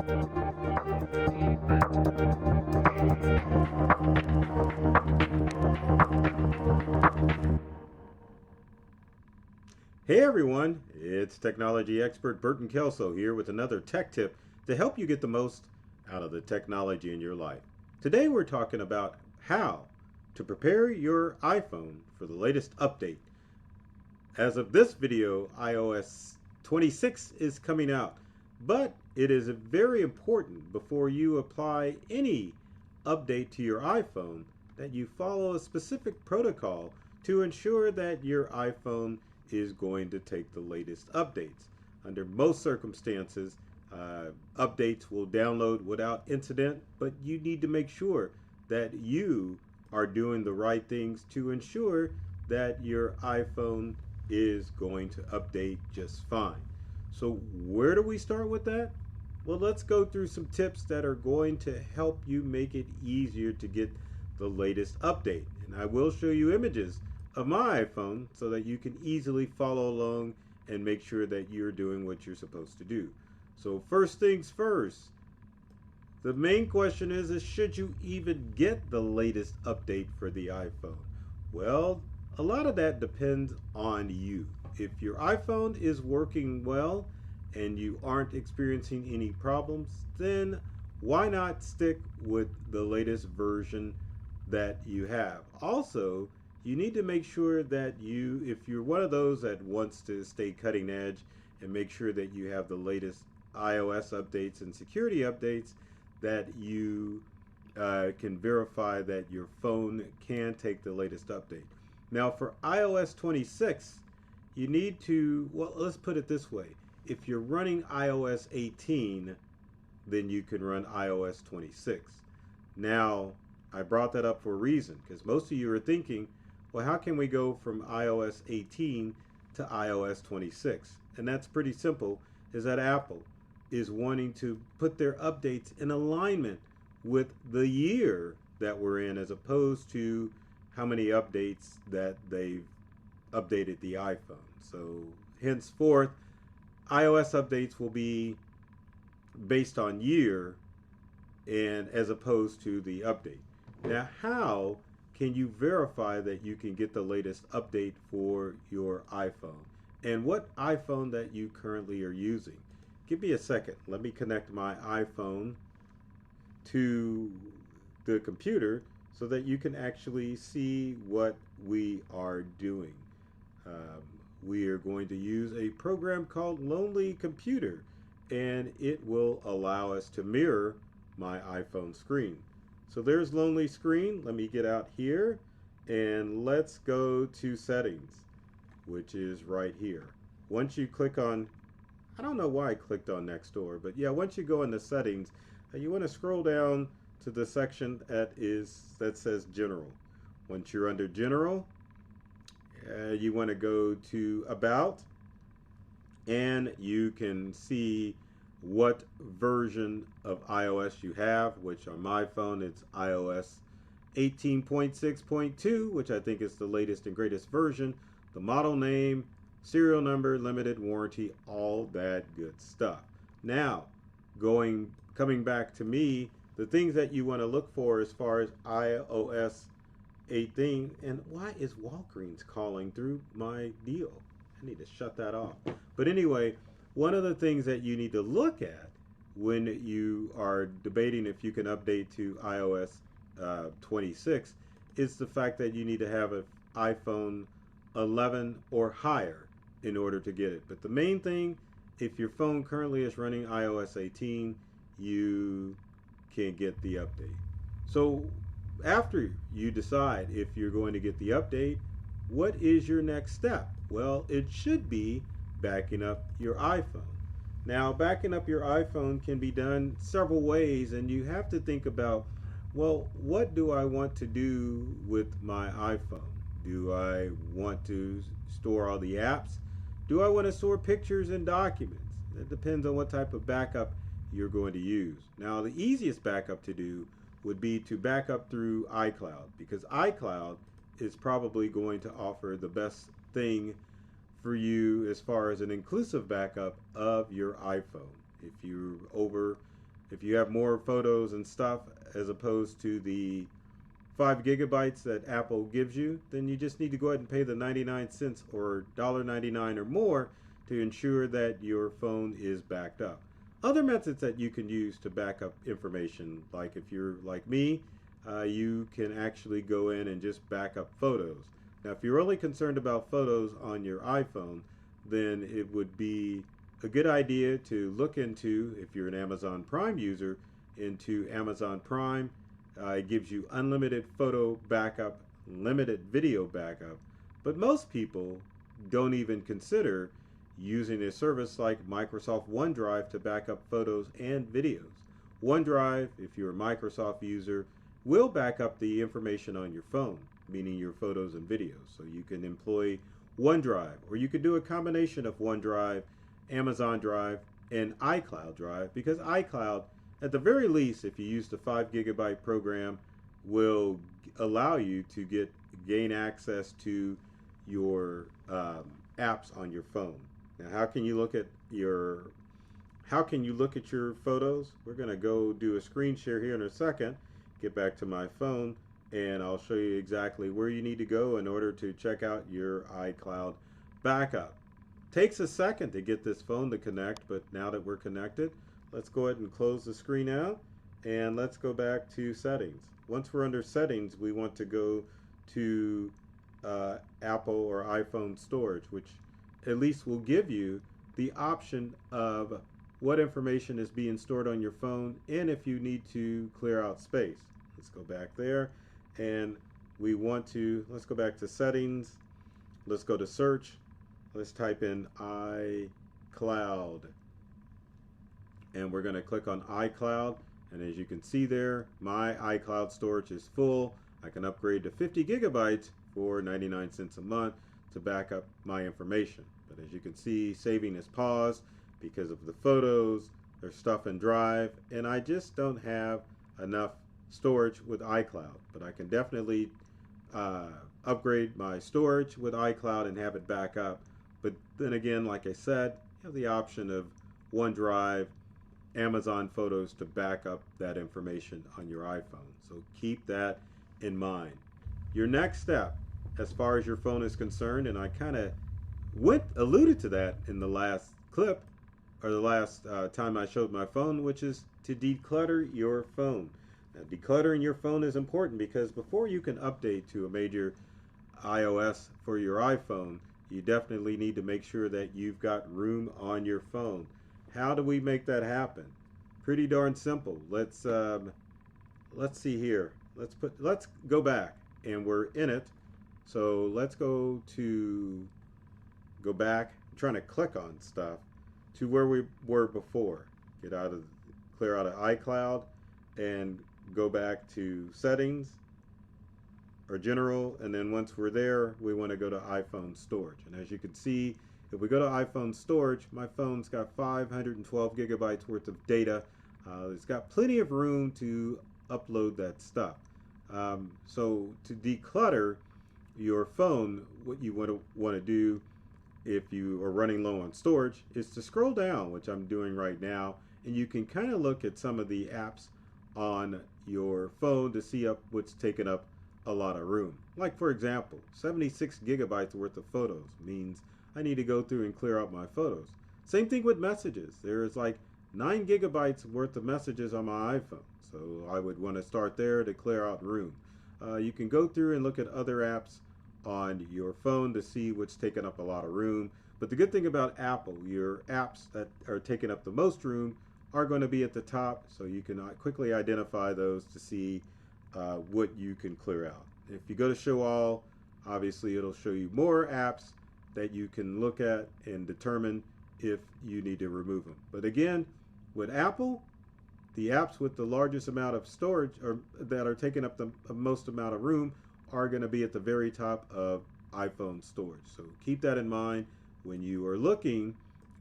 Hey everyone, it's technology expert Burton Kelso here with another tech tip to help you get the most out of the technology in your life. Today we're talking about how to prepare your iPhone for the latest update. As of this video, iOS 26 is coming out, but it is very important before you apply any update to your iPhone that you follow a specific protocol to ensure that your iPhone is going to take the latest updates. Under most circumstances, updates will download without incident, but you need to make sure that you are doing the right things to ensure that your iPhone is going to update just fine. So where do we start with that? Well, let's go through some tips that are going to help you make it easier to get the latest update. And I will show you images of my iPhone so that you can easily follow along and make sure that you're doing what you're supposed to do. So first things first, the main question is should you even get the latest update for the iPhone? Well, a lot of that depends on you. If your iPhone is working well and you aren't experiencing any problems, then why not stick with the latest version that you have? Also, you need to make sure that if you're one of those that wants to stay cutting edge and make sure that you have the latest iOS updates and security updates, that you can verify that your phone can take the latest update. Now for iOS 26, you need to, well, let's put it this way. If you're running iOS 18, then you can run iOS 26. Now, I brought that up for a reason, because most of you are thinking, well, how can we go from iOS 18 to iOS 26? And that's pretty simple, is that Apple is wanting to put their updates in alignment with the year that we're in, as opposed to how many updates that they've updated the iPhone. So henceforth, iOS updates will be based on year and as opposed to the update. Now, how can you verify that you can get the latest update for your iPhone? And what iPhone that you currently are using? Give me a second. Let me connect my iPhone to the computer so that you can actually see what we are doing. We are going to use a program called Lonely Computer, and it will allow us to mirror my iPhone screen. So there's Lonely Screen. Let me get out here and let's go to Settings, which is right here. Once you click on, I don't know why I clicked on Next Door, but yeah, once you go into Settings, you want to scroll down to the section that says General. Once you're under General, you want to go to About, and you can see what version of iOS you have, which on my phone it's iOS 18.6.2, which I think is the latest and greatest version, the model name, serial number, limited warranty, all that good stuff. Now, coming back to me, the things that you want to look for as far as iOS 18, and why is Walgreens calling through my deal? I need to shut that off. But anyway, one of the things that you need to look at when you are debating if you can update to iOS 26 is the fact that you need to have an iPhone 11 or higher in order to get it. But the main thing, if your phone currently is running iOS 18, you can get the update. So after you decide if you're going to get the update, what is your next step? Well, it should be backing up your iPhone. Now, backing up your iPhone can be done several ways, and you have to think about, well, what do I want to do with my iPhone? Do I want to store all the apps? Do I want to store pictures and documents? It depends on what type of backup you're going to use. Now, the easiest backup to do would be to back up through iCloud, because iCloud is probably going to offer the best thing for you as far as an inclusive backup of your iPhone. If you're over If you have more photos and stuff as opposed to the 5 gigabytes that Apple gives you, then you just need to go ahead and pay the 99 cents or $1.99 or more to ensure that your phone is backed up. Other methods that you can use to back up information, like if you're like me, you can actually go in and just back up photos. Now, if you're only concerned about photos on your iPhone, then it would be a good idea to look into, if you're an Amazon Prime user, into Amazon Prime. It gives you unlimited photo backup, limited video backup, but most people don't even consider using a service like Microsoft OneDrive to back up photos and videos. OneDrive, if you're a Microsoft user, will back up the information on your phone, meaning your photos and videos. So you can employ OneDrive, or you could do a combination of OneDrive, Amazon Drive, and iCloud Drive, because iCloud, at the very least, if you use the 5 gigabyte program, will allow you to gain access to your apps on your phone. Now, how can you look at your photos? We're going to go do a screen share here in a second. Get back to my phone, and I'll show you exactly where you need to go in order to check out your iCloud backup. Takes a second to get this phone to connect, but now that we're connected, let's go ahead and close the screen out, and let's go back to settings. Once we're under settings, we want to go to Apple or iPhone storage, which at least will give you the option of what information is being stored on your phone and if you need to clear out space. Let's go back there, and let's go back to settings. Let's go to search. Let's type in iCloud, and we're going to click on iCloud, and as you can see there, my iCloud storage is full. I can upgrade to 50 gigabytes for 99 cents a month to back up my information. But as you can see, saving is paused because of the photos. There's stuff in Drive, and I just don't have enough storage with iCloud. But I can definitely upgrade my storage with iCloud and have it back up. But then again, like I said, you have the option of OneDrive, Amazon Photos to back up that information on your iPhone. So keep that in mind. Your next step, as far as your phone is concerned, and I kind of alluded to that in the last clip, or the last time I showed my phone, which is to declutter your phone. Now, decluttering your phone is important because before you can update to a major iOS for your iPhone, you definitely need to make sure that you've got room on your phone. How do we make that happen? Pretty darn simple. Let's see here. Let's go back, and we're in it. So let's go back. I'm trying to click on stuff to where we were before. Clear out of iCloud and go back to settings or general, and then once we're there, we want to go to iPhone storage. And as you can see, if we go to iPhone storage, my phone's got 512 gigabytes worth of data. It's got plenty of room to upload that stuff. So to declutter your phone, what you want to do if you are running low on storage is to scroll down, which I'm doing right now, and you can kind of look at some of the apps on your phone to see what's taking up a lot of room. Like, for example, 76 gigabytes worth of photos means I need to go through and clear out my photos. Same thing with messages. There's like 9 gigabytes worth of messages on my iPhone, so I would want to start there to clear out room. You can go through and look at other apps on your phone to see what's taking up a lot of room. But the good thing about Apple, your apps that are taking up the most room are going to be at the top, so you can quickly identify those to see what you can clear out. If you go to show all, obviously it'll show you more apps that you can look at and determine if you need to remove them. But again, with Apple, the apps with the largest amount of storage, or that are taking up the most amount of room, are going to be at the very top of iPhone storage. So keep that in mind when you are looking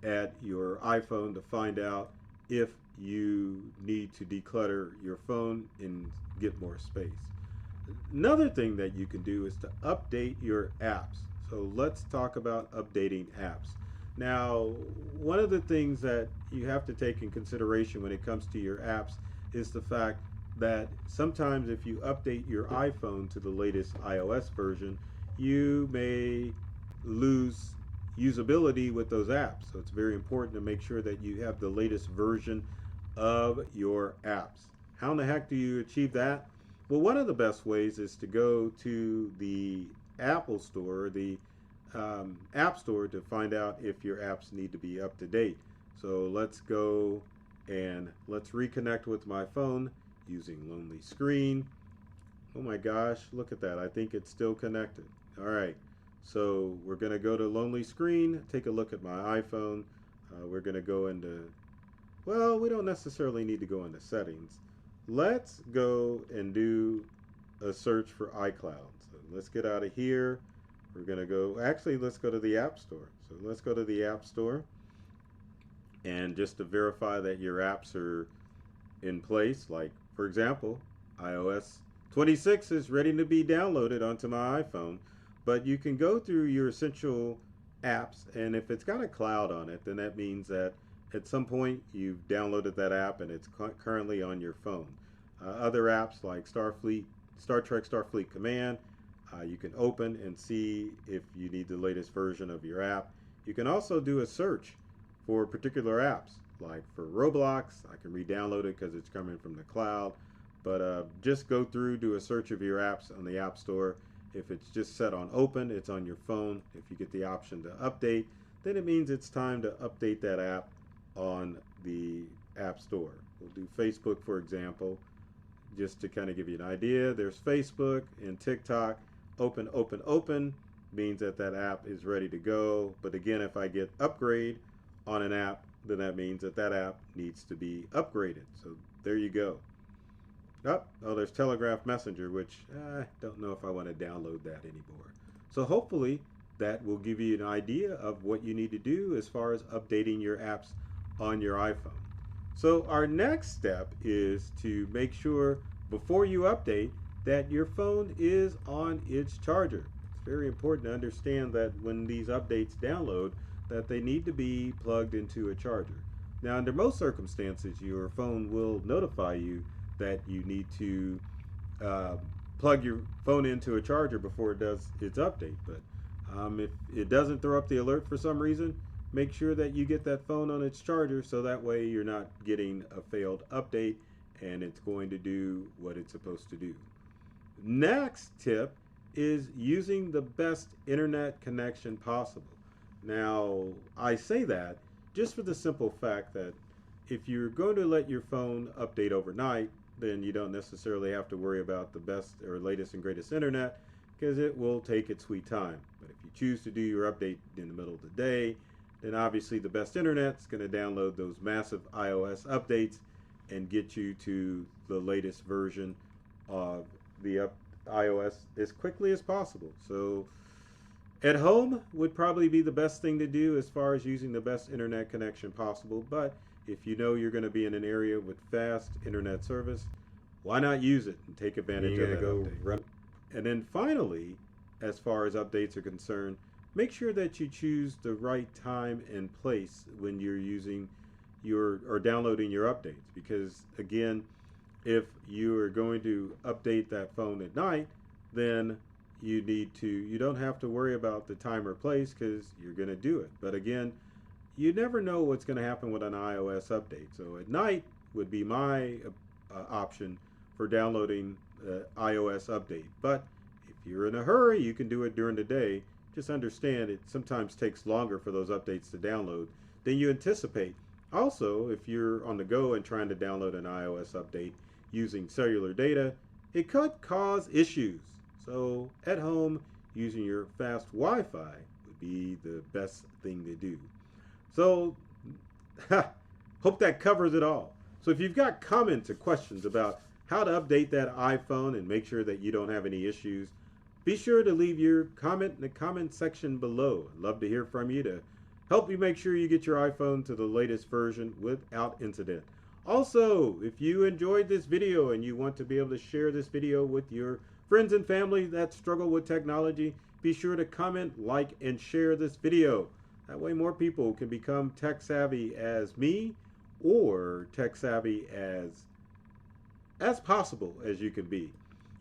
at your iPhone to find out if you need to declutter your phone and get more space. Another thing that you can do is to update your apps. So let's talk about updating apps. Now, one of the things that you have to take in consideration when it comes to your apps is the fact that sometimes if you update your iPhone to the latest iOS version, you may lose usability with those apps. So it's very important to make sure that you have the latest version of your apps. How in the heck do you achieve that? Well, one of the best ways is to go to the Apple Store, the App Store, to find out if your apps need to be up to date. So let's go and let's reconnect with my phone using Lonely Screen. Oh my gosh, look at that. I think it's still connected. All right. So we're going to go to Lonely Screen, take a look at my iPhone. We're going to go into, well, we don't necessarily need to go into settings. Let's go and do a search for iCloud. So let's get out of here. We're going to go, actually, let's go to the App Store. So let's go to the App Store. And just to verify that your apps are in place, like, for example, iOS 26 is ready to be downloaded onto my iPhone. But you can go through your essential apps, and if it's got a cloud on it, then that means that at some point you've downloaded that app and it's currently on your phone. Other apps like Star Trek Starfleet Command, you can open and see if you need the latest version of your app. You can also do a search for particular apps, like for Roblox. I can re-download it because it's coming from the cloud. But just go through, do a search of your apps on the App Store. If it's just set on open, it's on your phone. If you get the option to update, then it means it's time to update that app on the App Store. We'll do Facebook, for example, just to kind of give you an idea. There's Facebook and TikTok. Open, open, open means that that app is ready to go. But again, if I get upgrade on an app, then that means that that app needs to be upgraded. So there you go. Oh, there's Telegraph Messenger, which I don't know if I want to download that anymore. So hopefully that will give you an idea of what you need to do as far as updating your apps on your iPhone. So our next step is to make sure before you update that your phone is on its charger. It's very important to understand that when these updates download, that they need to be plugged into a charger. Now, under most circumstances, your phone will notify you that you need to plug your phone into a charger before it does its update. But if it doesn't throw up the alert for some reason, make sure that you get that phone on its charger so that way you're not getting a failed update and it's going to do what it's supposed to do. Next tip is using the best internet connection possible. Now, I say that just for the simple fact that if you're going to let your phone update overnight, then you don't necessarily have to worry about the best or latest and greatest internet because it will take its sweet time. But if you choose to do your update in the middle of the day, then obviously the best internet is going to download those massive iOS updates and get you to the latest version of the iOS as quickly as possible. So at home would probably be the best thing to do as far as using the best internet connection possible. But if you know you're going to be in an area with fast internet service, why not use it and take advantage of that update? And then finally, as far as updates are concerned, make sure that you choose the right time and place when you're using your or downloading your updates. Because again, if you are going to update that phone at night, then you don't have to worry about the time or place because you're going to do it. But again, you never know what's going to happen with an iOS update. So at night would be my option for downloading the iOS update. But if you're in a hurry, you can do it during the day. Just understand it sometimes takes longer for those updates to download than you anticipate. Also, if you're on the go and trying to download an iOS update using cellular data, it could cause issues. So at home, using your fast Wi-Fi would be the best thing to do. So, hope that covers it all. So if you've got comments or questions about how to update that iPhone and make sure that you don't have any issues, be sure to leave your comment in the comment section below. I'd love to hear from you to help you make sure you get your iPhone to the latest version without incident. Also, if you enjoyed this video and you want to be able to share this video with your friends and family that struggle with technology, be sure to comment, like, and share this video. That way more people can become tech savvy as me, or tech savvy as possible as you can be.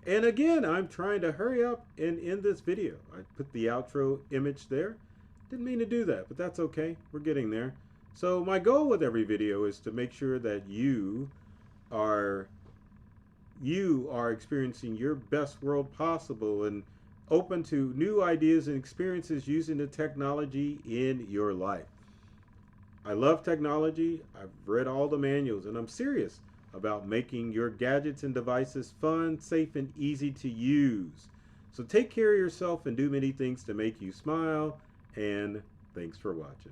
And again, I'm trying to hurry up and end this video. I put the outro image there. Didn't mean to do that, but that's okay. We're getting there. So my goal with every video is to make sure that you are experiencing your best world possible and open to new ideas and experiences using the technology in your life. I love technology. I've read all the manuals, and I'm serious about making your gadgets and devices fun, safe, and easy to use. So take care of yourself and do many things to make you smile, and thanks for watching.